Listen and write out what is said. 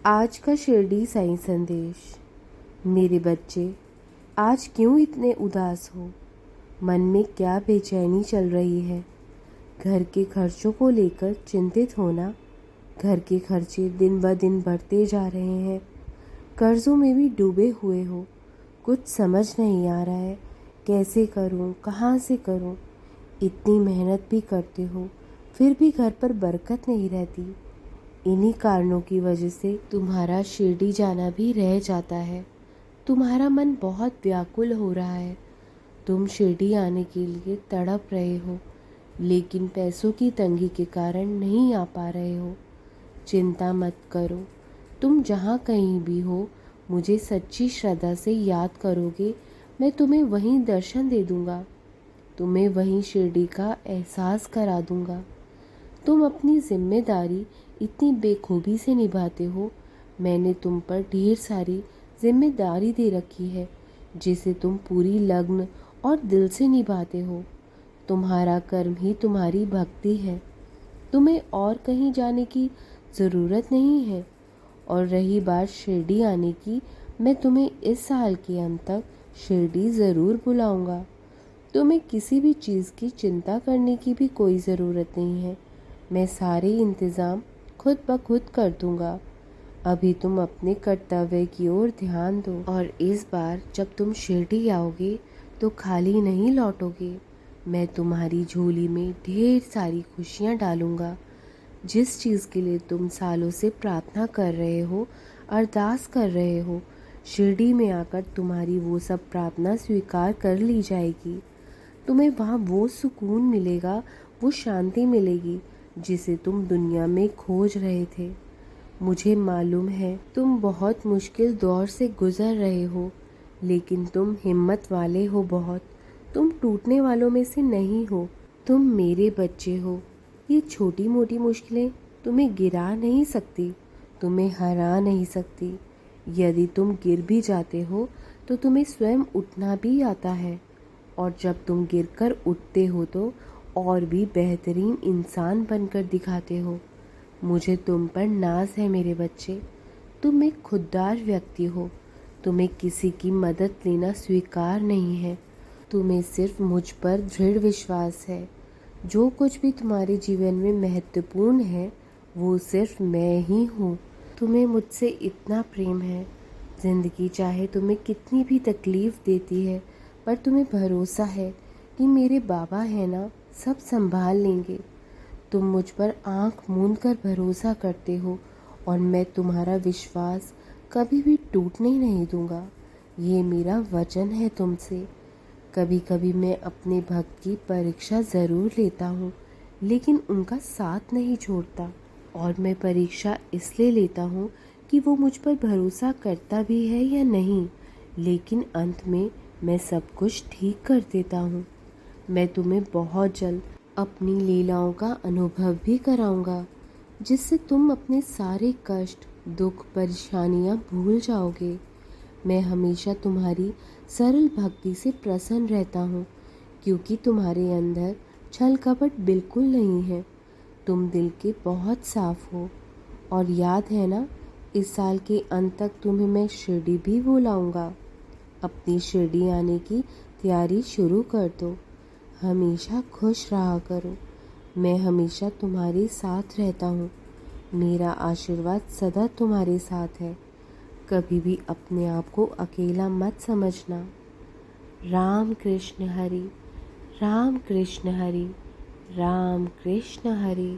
आज का शिरडी साईं संदेश। मेरे बच्चे, आज क्यों इतने उदास हो? मन में क्या बेचैनी चल रही है? घर के खर्चों को लेकर चिंतित हो ना? घर के खर्चे दिन ब दिन बढ़ते जा रहे हैं। कर्जों में भी डूबे हुए हो। कुछ समझ नहीं आ रहा है, कैसे करूं, कहां से करूं। इतनी मेहनत भी करते हो, फिर भी घर पर बरकत नहीं रहती। इन्हीं कारणों की वजह से तुम्हारा शिरडी जाना भी रह जाता है। तुम्हारा मन बहुत व्याकुल हो रहा है। तुम शिरडी आने के लिए तड़प रहे हो, लेकिन पैसों की तंगी के कारण नहीं आ पा रहे हो। चिंता मत करो, तुम जहाँ कहीं भी हो, मुझे सच्ची श्रद्धा से याद करोगे, मैं तुम्हें वहीं दर्शन दे दूँगा। तुम्हें वहीं शिरडी का एहसास करा दूँगा। तुम अपनी जिम्मेदारी इतनी बेखूबी से निभाते हो। मैंने तुम पर ढेर सारी जिम्मेदारी दे रखी है, जिसे तुम पूरी लगन और दिल से निभाते हो। तुम्हारा कर्म ही तुम्हारी भक्ति है। तुम्हें और कहीं जाने की ज़रूरत नहीं है। और रही बात शिरडी आने की, मैं तुम्हें इस साल के अंत तक शिरडी ज़रूर बुलाऊंगा। तुम्हें किसी भी चीज़ की चिंता करने की भी कोई ज़रूरत नहीं है। मैं सारे इंतज़ाम खुद ब खुद कर दूंगा। अभी तुम अपने कर्तव्य की ओर ध्यान दो, और इस बार जब तुम शिरडी आओगे तो खाली नहीं लौटोगे। मैं तुम्हारी झोली में ढेर सारी खुशियाँ डालूंगा। जिस चीज़ के लिए तुम सालों से प्रार्थना कर रहे हो, अरदास कर रहे हो, शिरडी में आकर तुम्हारी वो सब प्रार्थना स्वीकार कर ली जाएगी। तुम्हें वहाँ वो सुकून मिलेगा, वो शांति मिलेगी जिसे तुम दुनिया में खोज रहे थे। मुझे मालूम है तुम बहुत मुश्किल दौर से गुजर रहे हो, लेकिन तुम हिम्मत वाले हो बहुत। तुम टूटने वालों में से नहीं हो। तुम मेरे बच्चे हो। ये छोटी मोटी मुश्किलें तुम्हें गिरा नहीं सकती, तुम्हें हरा नहीं सकती। यदि तुम गिर भी जाते हो तो तुम्हें स्वयं उठना भी आता है, और जब तुम गिरकर उठते हो तो और भी बेहतरीन इंसान बनकर दिखाते हो। मुझे तुम पर नाज है मेरे बच्चे। तुम एक खुददार व्यक्ति हो। तुम्हें किसी की मदद लेना स्वीकार नहीं है। तुम्हें सिर्फ मुझ पर दृढ़ विश्वास है। जो कुछ भी तुम्हारे जीवन में महत्वपूर्ण है, वो सिर्फ मैं ही हूँ। तुम्हें मुझसे इतना प्रेम है। जिंदगी चाहे तुम्हें कितनी भी तकलीफ़ देती है, पर तुम्हें भरोसा है कि मेरे बाबा है ना, सब संभाल लेंगे। तुम मुझ पर आंख मूंद कर भरोसा करते हो, और मैं तुम्हारा विश्वास कभी भी टूटने नहीं दूंगा। ये मेरा वचन है तुमसे। कभी कभी मैं अपने भक्त की परीक्षा ज़रूर लेता हूँ, लेकिन उनका साथ नहीं छोड़ता। और मैं परीक्षा इसलिए लेता हूँ कि वो मुझ पर भरोसा करता भी है या नहीं, लेकिन अंत में मैं सब कुछ ठीक कर देता हूँ। मैं तुम्हें बहुत जल्द अपनी लीलाओं का अनुभव भी कराऊंगा, जिससे तुम अपने सारे कष्ट, दुख, परेशानियाँ भूल जाओगे। मैं हमेशा तुम्हारी सरल भक्ति से प्रसन्न रहता हूँ, क्योंकि तुम्हारे अंदर छल कपट बिल्कुल नहीं है। तुम दिल के बहुत साफ हो। और याद है ना, इस साल के अंत तक तुम्हें मैं शिरडी भी बुलाऊंगा। अपनी शिरडी आने की तैयारी शुरू कर दो। हमेशा खुश रहा करो। मैं हमेशा तुम्हारे साथ रहता हूँ। मेरा आशीर्वाद सदा तुम्हारे साथ है। कभी भी अपने आप को अकेला मत समझना। राम कृष्ण हरि, राम कृष्ण हरि, राम कृष्ण हरि।